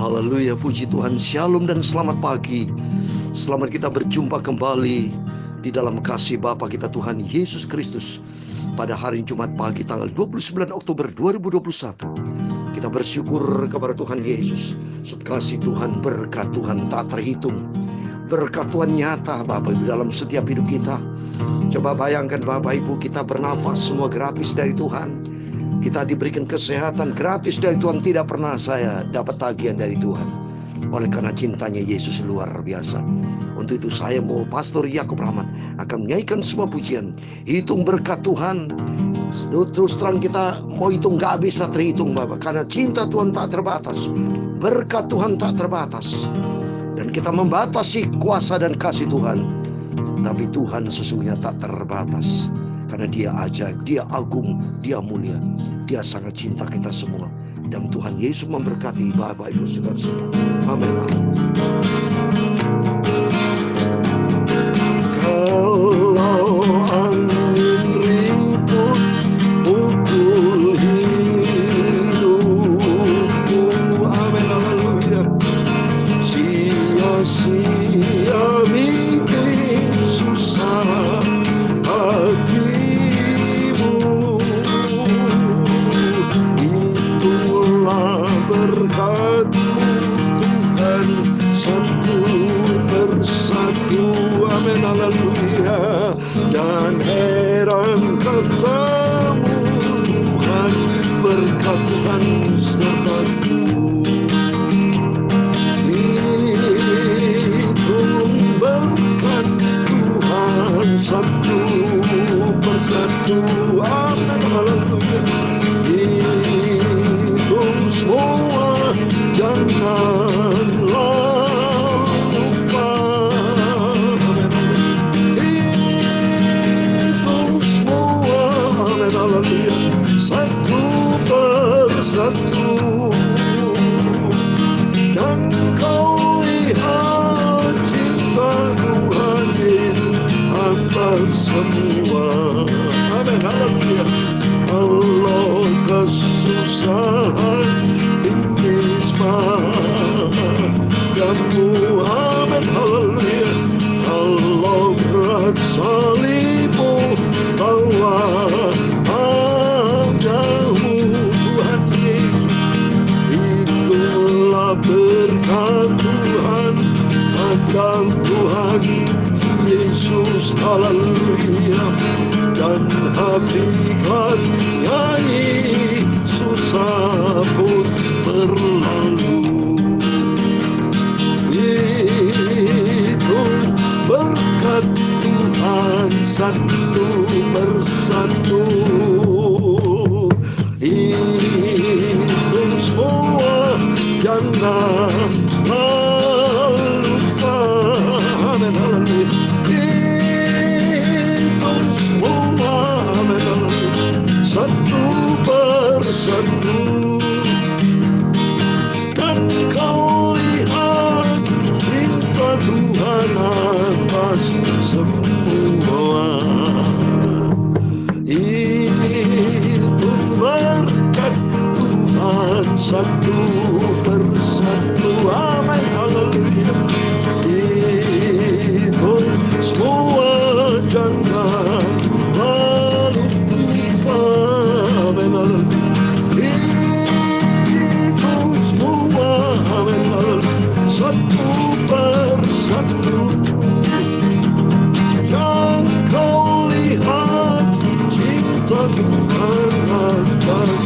Haleluya, puji Tuhan. Shalom dan selamat pagi. Selamat kita berjumpa kembali di dalam kasih Bapa kita Tuhan Yesus Kristus pada hari Jumat pagi tanggal 29 Oktober 2021. Kita bersyukur kepada Tuhan Yesus. Kasih Tuhan, berkat Tuhan tak terhitung. Berkat Tuhan nyata Bapak Ibu dalam setiap hidup kita. Coba bayangkan Bapak Ibu, kita bernafas semua gratis dari Tuhan. Kita diberikan kesehatan gratis dari Tuhan. Tidak pernah saya dapat tagihan dari Tuhan. Oleh karena cintanya Yesus luar biasa. Untuk itu saya mau Pastor Yakub Rahmat akan menyanyikan semua pujian. Hitung berkat Tuhan. Terus terang kita mau hitung gak bisa terhitung Bapak. Karena cinta Tuhan tak terbatas. Berkat Tuhan tak terbatas. Dan kita membatasi kuasa dan kasih Tuhan. Tapi Tuhan sesungguhnya tak terbatas. Karena Dia ajaib, Dia agung, Dia mulia. Dia sangat cinta kita semua. Dan Tuhan Yesus memberkati Bapak Ibu Saudara semua. Amin. Kalau angin ribut pukul hidupku, amin, haleluya. Sia-sia bikin susah berkat-Mu Tuhan, satu persatu, amin, haleluya. Dan heran kata-Mu Tuhan, berkat Tuhan sertaku. Hitung berkat Tuhan satu persatu, amin, haleluya. Semua janganlah lupa. Hitung semua, amin, haleluya. Satu persatu. Dan kau lihat cinta Tuhan Yesus atas semua, amin, haleluya. Kalau kesusahan tinggi padamu, amin, haleluya. Kalau berat salibmu bawa padamu Tuhan Yesus, itulah berkat Tuhan akan Tuhan Yesus, haleluya. Dan habiskan nyanyi, susah pun berlalu. Itu berkat Tuhan satu persatu. Itu semua jangan lupa, amin, haleluya. Satu persatu. Dan kau lihat cinta Tuhan atas semua. Itu berkat Tuhan satu persatu, amin, haleluya. Itu semua jangan satu persatu. Jangan kau lihat cinta Tuhan atas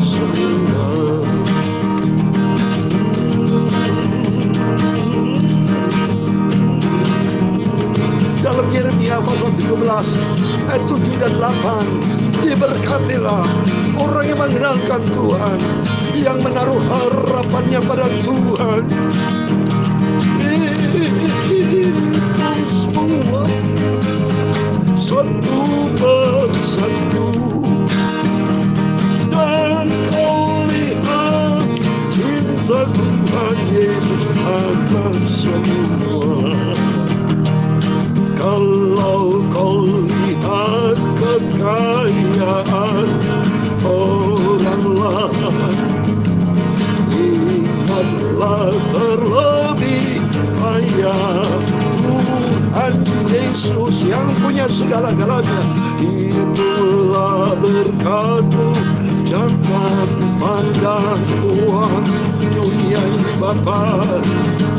semua. Dalam Yeremia pasal 13 ayat 7 dan 8, diberkatilah orang yang mengenalkan Tuhan, yang menaruh harapannya pada Tuhan. Semua satu persatu. Dan kau lihat cinta Tuhan Yesus atas semua. Kalau kau lihat kekayaan orang lain, ingatlah segala-galanya. Itulah berkat-Mu, jangan pandang uang dunia ini Bapa.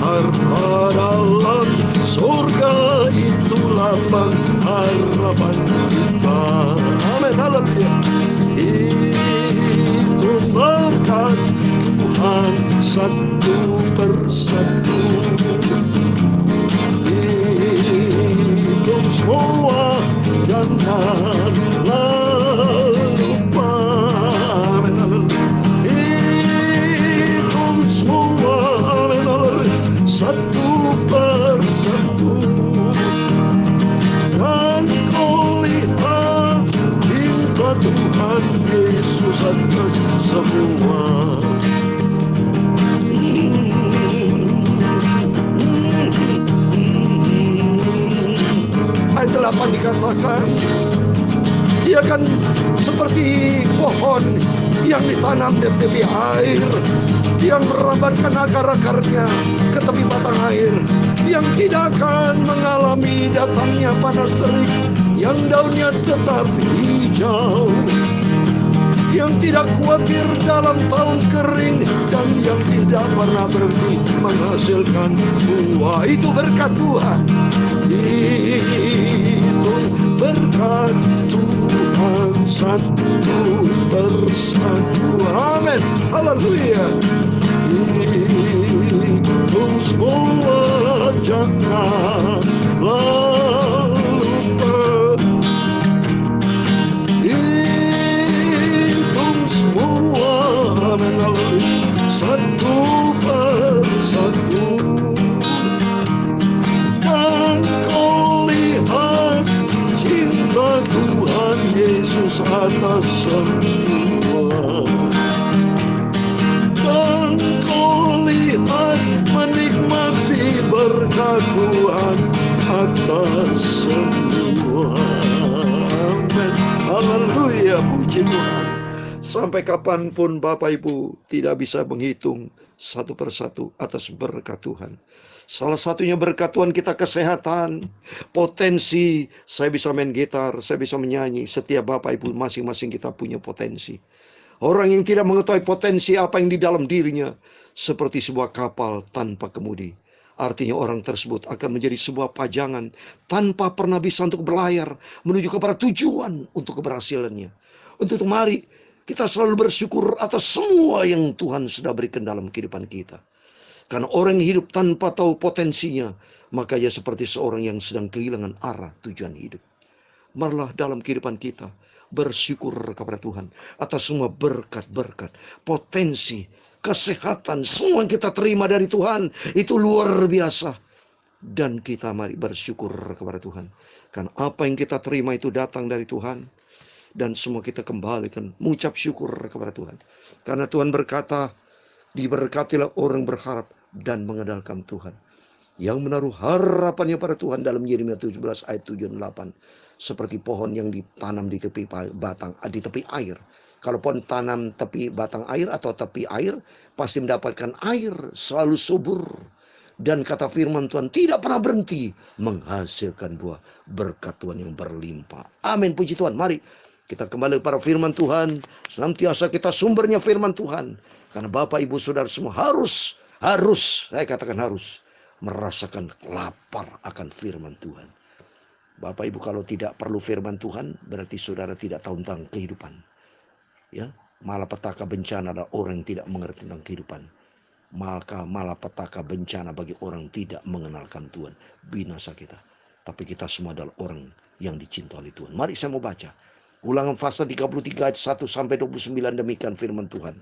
Harta dalam surga itulah pengharapan kita. Amin, haleluya. Itu berkat Tuhan satu persatu. Hidup semua janganlah lupa. Amin, haleluya. Hidup semua, amin, haleluya, satu persatu. Dan kau lihat cinta Tuhan Yesus atas semua. Ayat 8 dikatakan, dia kan seperti pohon yang ditanam di tepi air, yang merambatkan akar-akarnya ke tepi batang air, yang tidak akan mengalami datangnya panas terik, yang daunnya tetap hijau, yang tidak khawatir dalam tahun kering, dan yang tidak pernah berhenti menghasilkan buah. Itu berkat Tuhan. Itu berkat Tuhan satu persatu. Amin, haleluya. Itu semua janganlah lupa. Satu persatu. Dan kau lihat cinta Tuhan Yesus atas semua. Dan kau lihat menikmati berkat Tuhan atas semua. Amin, haleluya, puji Tuhan. Sampai kapanpun Bapak Ibu tidak bisa menghitung satu persatu atas berkat Tuhan. Salah satunya berkat Tuhan kita kesehatan, potensi. Saya bisa main gitar, saya bisa menyanyi. Setiap Bapak Ibu masing-masing kita punya potensi. Orang yang tidak mengetahui potensi apa yang di dalam dirinya, seperti sebuah kapal tanpa kemudi. Artinya orang tersebut akan menjadi sebuah pajangan tanpa pernah bisa untuk berlayar menuju kepada tujuan untuk keberhasilannya. Untuk itu mari kita selalu bersyukur atas semua yang Tuhan sudah berikan dalam kehidupan kita. Karena orang yang hidup tanpa tahu potensinya, maka ia seperti seorang yang sedang kehilangan arah tujuan hidup. Marilah dalam kehidupan kita bersyukur kepada Tuhan atas semua berkat-berkat, potensi, kesehatan, semua yang kita terima dari Tuhan. Itu luar biasa. Dan kita mari bersyukur kepada Tuhan. Karena apa yang kita terima itu datang dari Tuhan. Dan semua kita kembalikan mengucap syukur kepada Tuhan. Karena Tuhan berkata, diberkatilah orang berharap dan mengandalkan Tuhan, yang menaruh harapannya pada Tuhan, dalam Yeremia 17 ayat 7 dan 8. Seperti pohon yang ditanam di tepi air. Kalau pohon tanam tepi batang air atau tepi air, pasti mendapatkan air, selalu subur. Dan kata firman Tuhan tidak pernah berhenti menghasilkan buah. Berkat Tuhan yang berlimpah. Amin, puji Tuhan. Mari kita kembali kepada firman Tuhan. Senantiasa kita sumbernya firman Tuhan. Karena Bapak Ibu Saudara semua harus, saya katakan harus merasakan lapar akan firman Tuhan. Bapak Ibu kalau tidak perlu firman Tuhan, berarti saudara tidak tahu tentang kehidupan. Ya, malapetaka bencana adalah orang yang tidak mengerti tentang kehidupan. Maka malapetaka bencana bagi orang tidak mengenalkan Tuhan. Binasa kita. Tapi kita semua adalah orang yang dicintai oleh Tuhan. Mari saya mau baca Ulangan pasal 33 ayat 1 sampai 29, demikian firman Tuhan.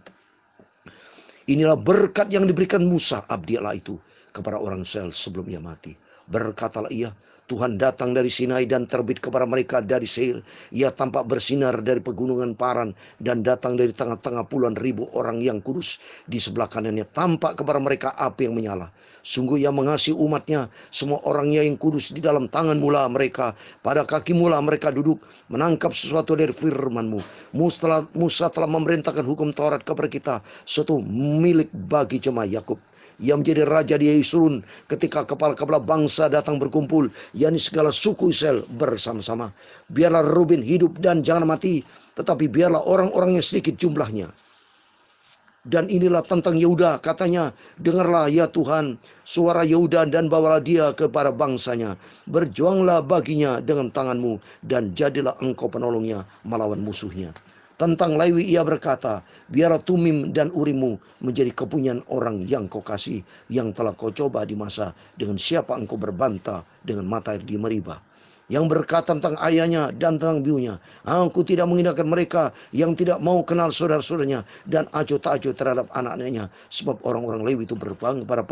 Inilah berkat yang diberikan Musa abdi Allah itu kepada orang Israel sebelum ia mati. Berkatalah ia, Tuhan datang dari Sinai dan terbit kepada mereka dari Seir. Ia tampak bersinar dari pegunungan Paran dan datang dari tengah-tengah puluhan ribu orang yang kudus. Di sebelah kanannya tampak kepada mereka api yang menyala. Sungguh ia mengasihi umatnya, semua orangnya yang kudus. Di dalam tangan mula mereka, pada kaki mula mereka duduk, menangkap sesuatu dari firman-Mu. Musa telah memerintahkan hukum Taurat kepada kita, suatu milik bagi jemaah Yakub. Ia menjadi raja di Yeshurun ketika kepala-kepala bangsa datang berkumpul, yakni segala suku Israel bersama-sama. Biarlah Ruben hidup dan jangan mati, tetapi biarlah orang-orangnya sedikit jumlahnya. Dan inilah tentang Yehuda, katanya, dengarlah ya Tuhan suara Yehuda dan bawalah dia kepada bangsanya. Berjuanglah baginya dengan tanganmu dan jadilah engkau penolongnya melawan musuhnya. Tentang Lewi ia berkata, biarlah Tumim dan Urimmu menjadi kepunyaan orang yang kau kasih, yang telah kau coba di masa dengan siapa engkau berbantah dengan mata air di Meribah. Yang berkata tentang ayahnya dan tentang biunya, aku tidak mengindahkan mereka yang tidak mau kenal saudara-saudaranya dan acuh tak acuh terhadap anak-anaknya, sebab orang-orang Lewi itu berpegang pada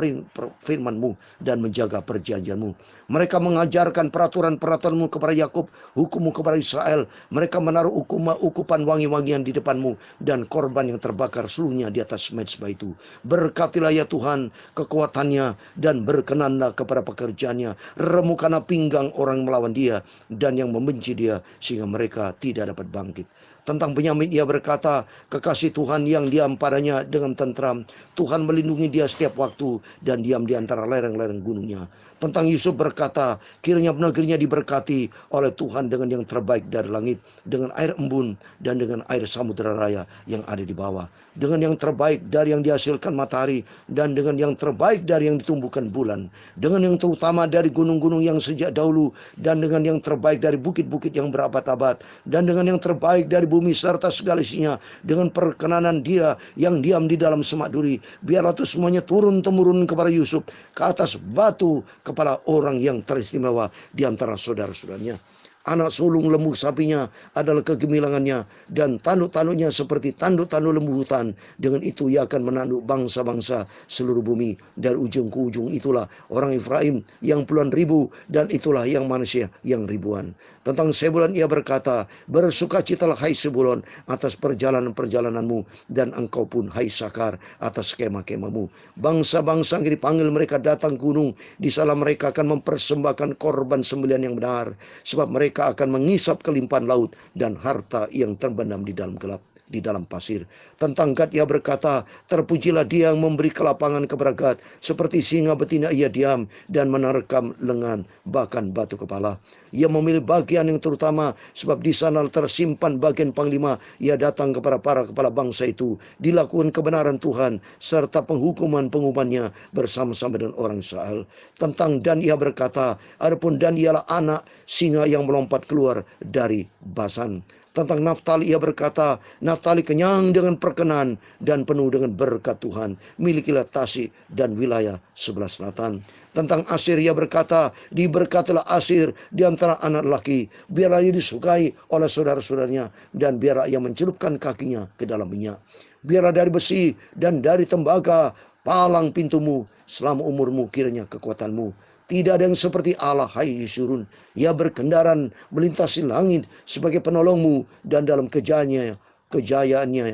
firman-Mu dan menjaga perjanjian-Mu. Mereka mengajarkan peraturan-peraturan-Mu kepada Yakub, hukum-Mu kepada Israel. Mereka menaruh ukupan wangi-wangian di depan-Mu dan korban yang terbakar seluruhnya di atas mezbah itu. Berkatilah ya Tuhan kekuatannya dan berkenanlah kepada pekerjaannya. Remukkanlah pinggang orang melawan dia dan yang membenci dia, sehingga mereka tidak dapat bangkit. Tentang Benyamin ia berkata, kekasih Tuhan yang diam padanya dengan tentram. Tuhan melindungi dia setiap waktu dan diam di antara lereng-lereng gunungnya. Tentang Yusuf berkata, kiranya negerinya diberkati oleh Tuhan dengan yang terbaik dari langit, dengan air embun dan dengan air samudera raya yang ada di bawah, dengan yang terbaik dari yang dihasilkan matahari dan dengan yang terbaik dari yang ditumbuhkan bulan, dengan yang terutama dari gunung-gunung yang sejak dahulu dan dengan yang terbaik dari bukit-bukit yang berabad-abad dan dengan yang terbaik dari bumi serta segala isinya, dengan perkenanan dia yang diam di dalam semak duri. Biarlah itu semuanya turun-temurun kepada Yusuf, ke atas batu, kepala orang yang teristimewa di antara saudara-saudaranya. Anak sulung lembu sapinya adalah kegemilangannya, dan tanduk-tanduknya seperti tanduk-tanduk lembu hutan. Dengan itu ia akan menanduk bangsa-bangsa seluruh bumi. Dari ujung ke ujung itulah orang Efraim yang puluhan ribu, dan itulah yang manusia yang ribuan. Tentang Sebulon ia berkata, bersukacitalah hai Sebulon atas perjalanan-perjalananmu, dan engkau pun hai Sakar atas kemah-kemahmu. Bangsa-bangsa yang dipanggil mereka datang gunung, di sana mereka akan mempersembahkan korban sembelihan yang benar, sebab mereka akan mengisap kelimpahan laut dan harta yang terbenam di dalam gelap, di dalam pasir. Tentang Gad ia berkata, terpujilah dia yang memberi kelapangan kepada Gad, seperti singa betina ia diam dan menerkam lengan bahkan batu kepala. Ia memilih bagian yang terutama, sebab di sana tersimpan bagian panglima. Ia datang kepada para kepala bangsa itu, dilakukan kebenaran Tuhan serta penghukuman-penghukumannya bersama-sama dengan orang Israel. Tentang Dan ia berkata, adapun Dan ialah anak singa yang melompat keluar dari Basan. Tentang Naftali ia berkata, Naftali kenyang dengan perkenan dan penuh dengan berkat Tuhan. Milikilah Tasik dan wilayah sebelah selatan. Tentang Asir ia berkata, diberkatilah Asir di antara anak laki. Biarlah ia disukai oleh saudara-saudaranya, dan biarlah ia mencelupkan kakinya ke dalam minyak. Biarlah dari besi dan dari tembaga palang pintumu, selama umurmu kiranya kekuatanmu. Tidak ada yang seperti Allah, hai Yeshurun. Ia berkendaran melintasi langit sebagai penolongmu, dan dalam kejayaannya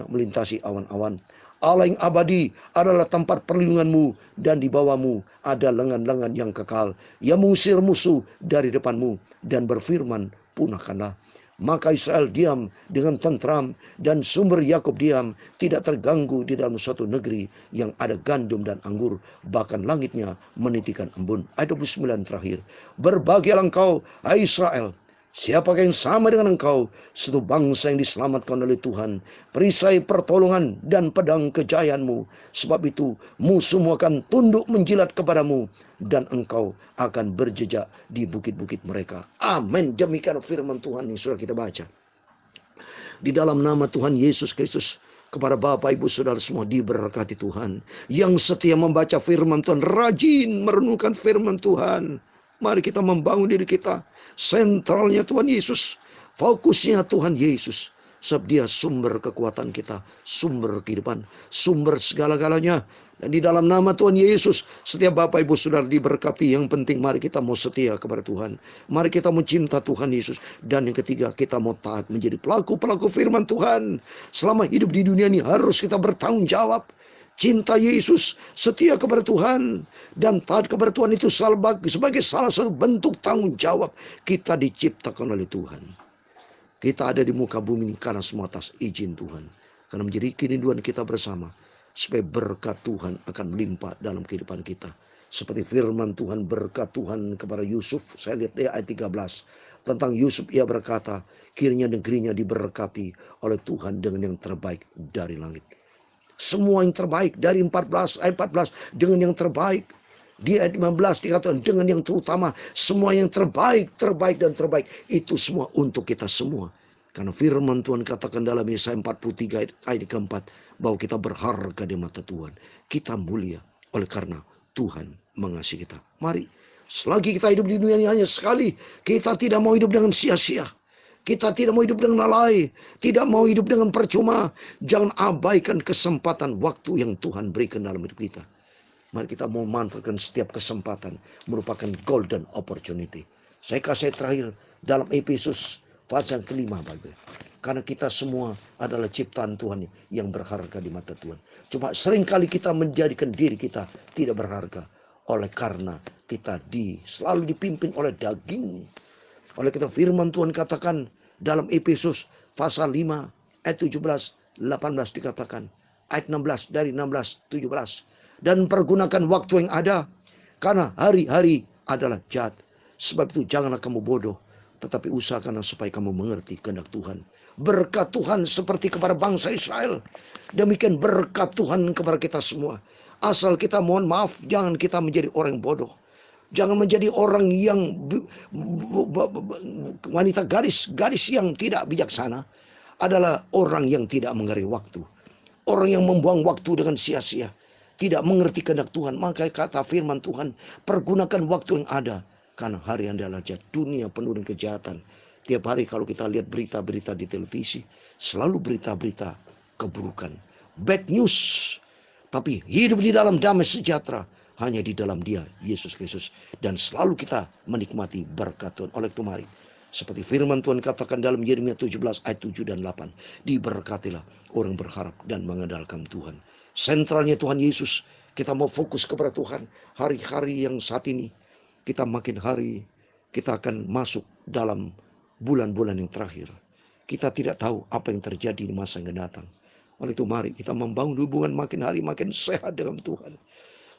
melintasi awan-awan. Allah yang abadi adalah tempat perlindunganmu, dan di bawahmu ada lengan-lengan yang kekal. Ia mengusir musuh dari depanmu dan berfirman, punahkanlah. Maka Israel diam dengan tentram, dan sumber Yakub diam, tidak terganggu di dalam suatu negeri yang ada gandum dan anggur, bahkan langitnya menitikan embun. Ayat 29 terakhir. Berbahagialah engkau, hai Israel, siapakah yang sama dengan engkau, satu bangsa yang diselamatkan oleh Tuhan, perisai pertolongan dan pedang kejayaanmu. Sebab itu musuhmu akan tunduk menjilat kepadamu, dan engkau akan berjejak di bukit-bukit mereka. Amin. Demikian firman Tuhan yang sudah kita baca. Di dalam nama Tuhan Yesus Kristus, kepada Bapak Ibu Saudara semua diberkati Tuhan, yang setia membaca firman Tuhan, rajin merenungkan firman Tuhan. Mari kita membangun diri kita. Sentralnya Tuhan Yesus, fokusnya Tuhan Yesus, sebab dia sumber kekuatan kita, sumber kehidupan, sumber segala-galanya. Dan di dalam nama Tuhan Yesus, setiap Bapak Ibu Saudara diberkati. Yang penting mari kita mau setia kepada Tuhan. Mari kita mau cinta Tuhan Yesus. Dan yang ketiga, kita mau taat menjadi pelaku-pelaku firman Tuhan. Selama hidup di dunia ini harus kita bertanggung jawab. Cinta Yesus, setia kepada Tuhan, dan taat kepada Tuhan itu sebagai salah satu bentuk tanggung jawab. Kita diciptakan oleh Tuhan. Kita ada di muka bumi ini karena semua atas izin Tuhan. Karena menjadi kerinduan kita bersama. supaya berkat Tuhan akan melimpah dalam kehidupan kita. Seperti firman Tuhan, berkat Tuhan kepada Yusuf. Saya lihat ayat 13. Tentang Yusuf ia berkata, kiranya negerinya diberkati oleh Tuhan dengan yang terbaik dari langit. Semua yang terbaik dari ayat 14 dengan yang terbaik. Di ayat 15 dikatakan dengan yang terutama. Semua yang terbaik dan terbaik. Itu semua untuk kita semua. Karena firman Tuhan katakan dalam Yesaya 43 ayat keempat, bahwa kita berharga di mata Tuhan. Kita mulia oleh karena Tuhan mengasihi kita. Mari, selagi kita hidup di dunia ini hanya sekali, kita tidak mau hidup dengan sia-sia. Kita tidak mau hidup dengan lalai, tidak mau hidup dengan percuma. Jangan abaikan kesempatan waktu yang Tuhan berikan dalam hidup kita. Mari kita mau manfaatkan setiap kesempatan, merupakan golden opportunity. Saya kasih terakhir dalam Efesus pasal kelima, Bapak. Karena kita semua adalah ciptaan Tuhan yang berharga di mata Tuhan. Cuma seringkali kita menjadikan diri kita tidak berharga. Oleh karena kita selalu dipimpin oleh daging. Oleh kita firman Tuhan katakan dalam Efesus pasal 5 ayat 17, 18 dikatakan. Ayat 16 dari 16, 17. Dan pergunakan waktu yang ada. Karena hari-hari adalah jahat. Sebab itu janganlah kamu bodoh. Tetapi usahakanlah supaya kamu mengerti kehendak Tuhan. Berkat Tuhan seperti kepada bangsa Israel. Demikian berkat Tuhan kepada kita semua. Asal kita mohon maaf, jangan kita menjadi orang bodoh. Jangan menjadi orang yang wanita gadis yang tidak bijaksana. Adalah orang yang tidak mengerti waktu. Orang yang membuang waktu dengan sia-sia. Tidak mengerti kehendak Tuhan. Maka kata firman Tuhan, pergunakan waktu yang ada. Karena hari yang adalah jahat, dunia penuh dengan kejahatan. Tiap hari kalau kita lihat berita-berita di televisi, selalu berita-berita keburukan. Bad news. Tapi hidup di dalam damai sejahtera hanya di dalam Dia, Yesus Kristus. Dan selalu kita menikmati berkat Tuhan. Oleh itu mari, seperti firman Tuhan katakan dalam Yeremia 17 ayat 7 dan 8. Diberkatilah orang berharap dan mengandalkan Tuhan. Sentralnya Tuhan Yesus. Kita mau fokus kepada Tuhan. Hari-hari yang saat ini, kita makin hari, kita akan masuk dalam bulan-bulan yang terakhir. Kita tidak tahu apa yang terjadi di masa yang datang. Oleh itu mari kita membangun hubungan makin hari makin sehat dengan Tuhan.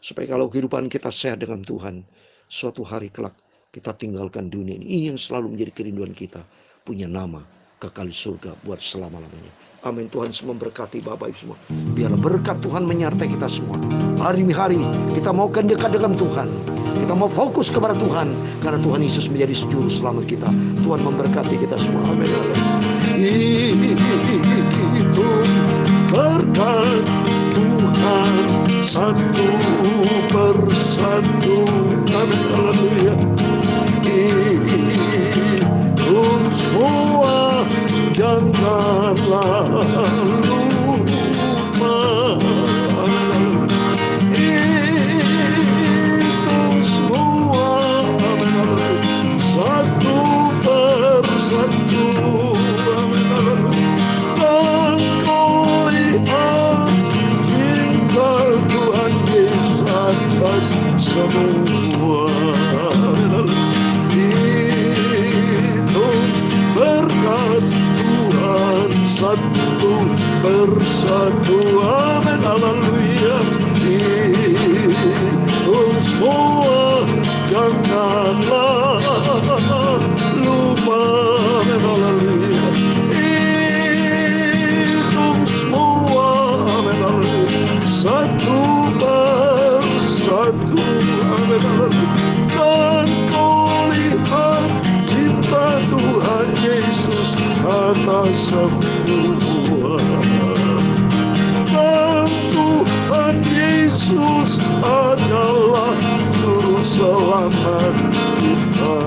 Supaya kalau kehidupan kita sehat dengan Tuhan, suatu hari kelak kita tinggalkan dunia ini. Ini yang selalu menjadi kerinduan kita. Punya nama kekal surga buat selama-lamanya. Amin. Tuhan semua memberkati Bapak Ibu semua. Biarlah berkat Tuhan menyertai kita semua. Hari-hari kita mau dekat dengan Tuhan. Kita mau fokus kepada Tuhan. Karena Tuhan Yesus menjadi juru selamat kita. Tuhan memberkati kita semua. Amin. Itu berkat Tuhan satu persatu. Amin. Haleluya. Itu semua janganlah lupa. Itu semua satu persatu. Dan kau lihat cinta Tuhan Yesus atas semua. Itu berkat Tuhan satu persatu. Amin. Haleluya. Itu semua janganlah lupa. Amin. Haleluya. Itu semua. Amin. Haleluya. Satu persatu. Amin. Haleluya. Dan kau lihat cinta Tuhan Yesus atas semua. Dan Tuhan Yesus adalah juru selamat kita.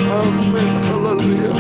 Amin. Haleluya.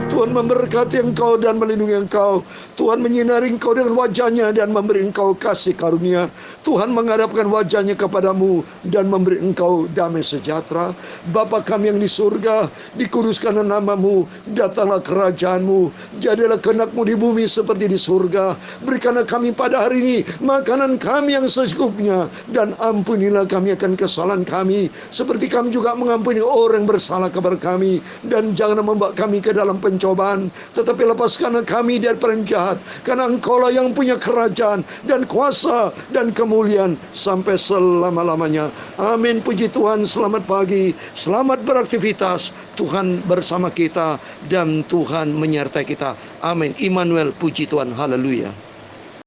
Tuhan memberkati engkau dan melindungi engkau. Tuhan menyinari engkau dengan wajahnya dan memberi engkau kasih karunia. Tuhan menghadapkan wajahnya kepadamu dan memberi engkau damai sejahtera. Bapa kami yang di surga, dikuduskanlah namamu, datanglah kerajaanmu, jadilah kehendakmu di bumi seperti di surga. Berikanlah kami pada hari ini makanan kami yang secukupnya, dan ampunilah kami akan kesalahan kami, seperti kami juga mengampuni orang yang bersalah kepada kami. Dan jangan membawa kami ke dalam pencobaan, Tuhan, tetapi lepaskan kami dari jahat, karena Engkaulah yang punya kerajaan dan kuasa dan kemuliaan sampai selama-lamanya. Amin. Puji Tuhan. Selamat pagi, selamat beraktivitas. Tuhan bersama kita dan Tuhan menyertai kita. Amin. Immanuel, puji Tuhan. Haleluya.